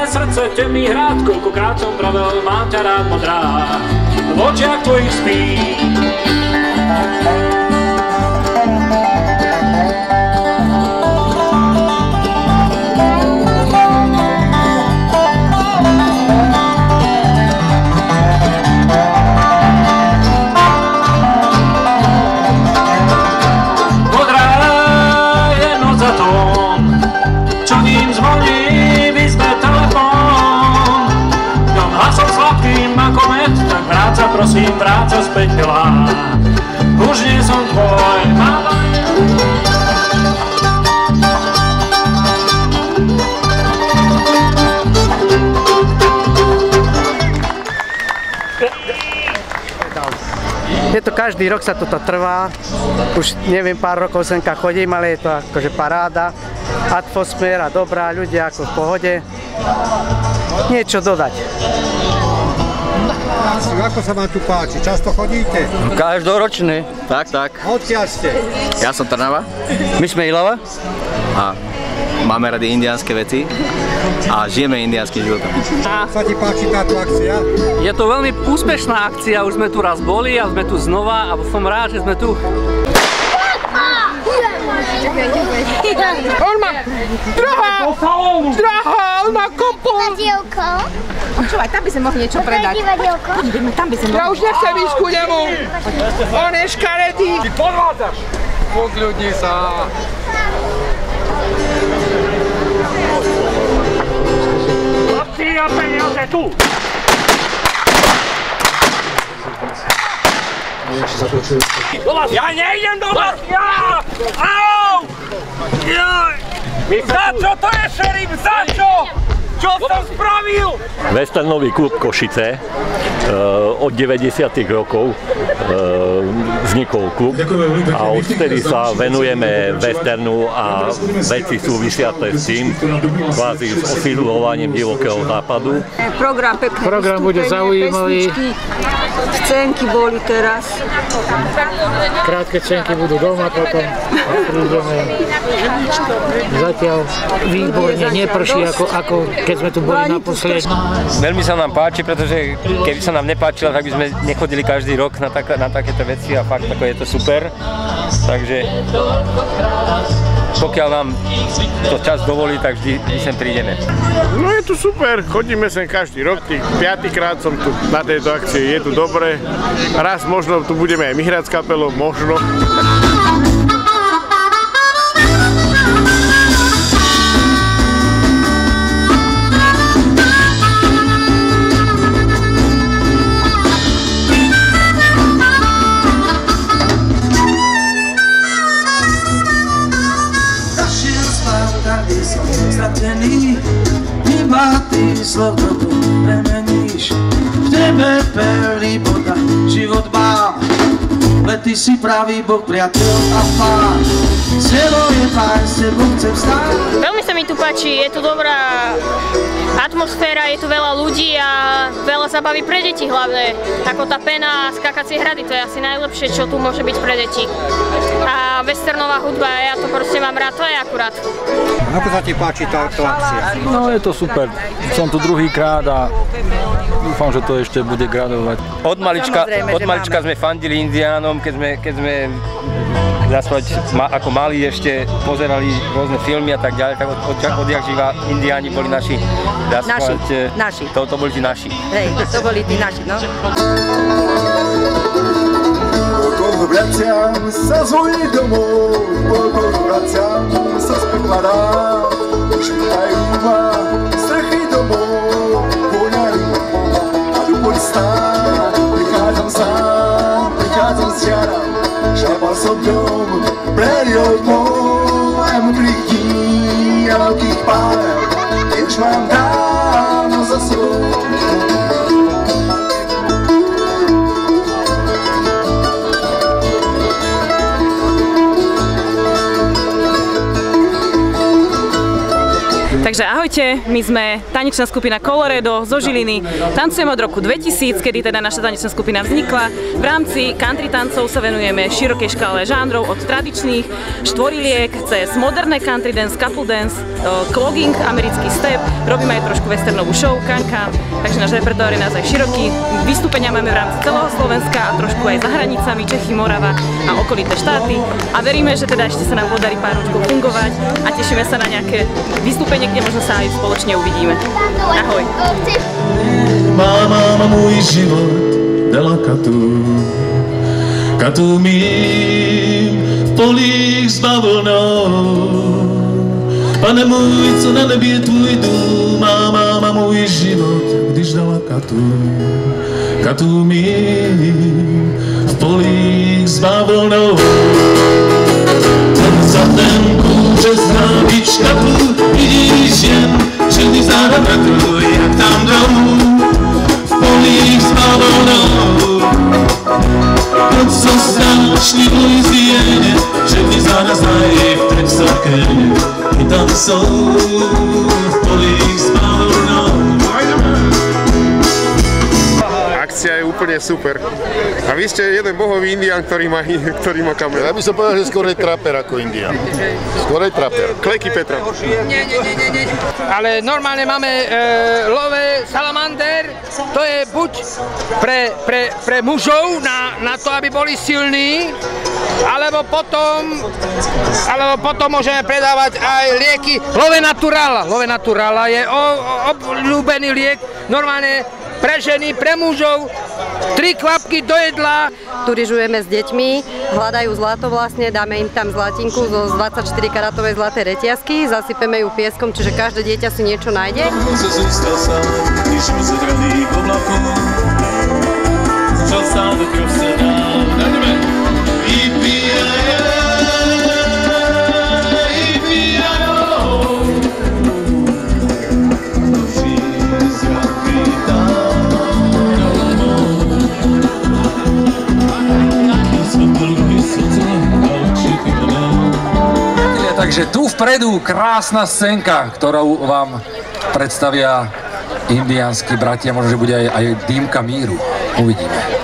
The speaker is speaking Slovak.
srdce temný hrad, koľkokrát som pravel, mám ťa rád modrá, v očiach tvojich spí. Prosím, vráť sa späť, milá, už nie som tvoj, mama. Je to každý rok sa toto trvá, už neviem, pár rokov semka chodím, ale je to akože paráda, atmosféra dobrá, ľudia ako v pohode, niečo dodať. Ako sa vám tu páči? Často chodíte? Každoročný. Tak. Odkiaľ ste? Ja som Trnava. My sme Ilava. A máme rady indiánske veci. A žijeme indiánskym životom. Sa ti páči táto akcia? Je to veľmi úspešná akcia. Už sme tu raz boli a sme tu znova. A som rád, že sme tu. On má... Drahá, on má kopu! Divadielko? Počúvaj, tam by sme mohli niečo predať. Divadielko? Tam by sme mohli... Ja už nechcem ísť ku nemu! On je škaredý! Ty podvádzaš! Podľudni sa! Chlapci a peniaze tu! Ja nejdem do vás! Au! Za čo to je, šerif? Za čo? Čo som spravil? Westernový klub Košice od 90. rokov vznikol klub a odtedy sa venujeme westernu a veci súvisiace s tým, kvázi s osídľovaním divokého západu. Program bude zaujímavý. Scénky boli teraz. Krátke scénky budú doma potom. Prídeme. Zatiaľ výborne, neprší ako keď sme tu boli naposledy. Veľmi sa nám páči, pretože keby sa nám nepáčilo, tak by sme nechodili každý rok na takéto veci a fakt ako je to super. Takže pokiaľ nám to čas dovolí, tak vždy sem prídeme. No je tu super, chodíme sem každý rok, 5. krát som tu na tejto akcii, je tu dobre. Raz možno tu budeme aj my hrať s kapelou, možno. Iba ty slovno to premeníš. V tebe perly voda, život mám. Ale ty si pravý Boh, priateľ a pán. Selo je pár, s tebou chcem stáť. Veľmi sa mi tu páči, je tu dobrá atmosféra, je tu veľa ľudí a veľa zabavy pre deti hlavne. Ako tá pena a skákacie hrady, to je asi najlepšie, čo tu môže byť pre deti. A westernová hudba, ja to proste mám rád, to je akurát. Ako sa ti páči táto akcia? No je to super, som tu druhýkrát a dúfam, že to ešte bude gradovať. Od malička sme fandili indiánom, keď sme ako mali ešte pozerali rôzne filmy a tak ďalej, tak odjak živa indiáni boli naši. Naši. To boli tí naši. Hej, to boli tí naši, no. Vraciam sa z vojny domov, vraciam sa z pekla dám. Švítajú ma strechy domov, voňajú a tu boli stán. Prichádzam sám, prichádzam z ďara, šlapal som dom, preriodnou a modrých dní a veľkých pár. Už mám dávno za sebou. Takže ahojte, my sme tanečná skupina Coloredo zo Žiliny. Tancujeme od roku 2000, kedy teda naša tanečná skupina vznikla. V rámci country tancov sa venujeme širokej škále žánrov od tradičnýchštvoriliek cez moderné country dance, couple dance, clogging, americký step, robíme aj trošku westernovú show, kanka, takže náš repertoár je naozaj široký. Vystúpenia máme v rámci celého Slovenska a trošku aj za hranicami Čechy, Morava a okolité štáty. A veríme, že teda ešte sa nám podarí pár ročkov fungovať a tešíme sa na nejaké vystúpenie, kde možno sa aj spoločne uvidíme. Ahoj. Máma môj život dala katu mým v polích s bavlnou. Pane můj, co na nebi je tvůj dům, má máma můj život, když dala katu mým v polích s bavlnou. Za ten kůře znávíč škatlu, vidíš jen, že ty záda bratru, jak tam jdou v polích s bavlnou. Proč jsou strašný v Louisianě, že ty záda znají v Texarkéně. I tam jsou v polích s bavlnou. Akcia je úplne super. A vy ste jeden bohový indián, ktorý má kameru. Ja by som povedal, že skôr je traper ako indián. Skôr je traper. Kleky Petra. Nie. Ale normálne máme love salamander. To je buď pre mužov na to, aby boli silní, alebo potom môžeme predávať aj lieky Love Naturala. Love Naturala je obľúbený liek, normálne pre ženy, pre mužov, 3 kvapky do jedla. Turižujeme s deťmi, hľadajú zlato vlastne, dáme im tam zlatinku zo 24-karatovej zlaté reťazky, zasypeme ju pieskom, čiže každé dieťa si niečo nájde. Takže tu vpredu krásna scénka, ktorú vám predstavia indiánski bratia, možno, že bude aj dýmka míru. Uvidíme.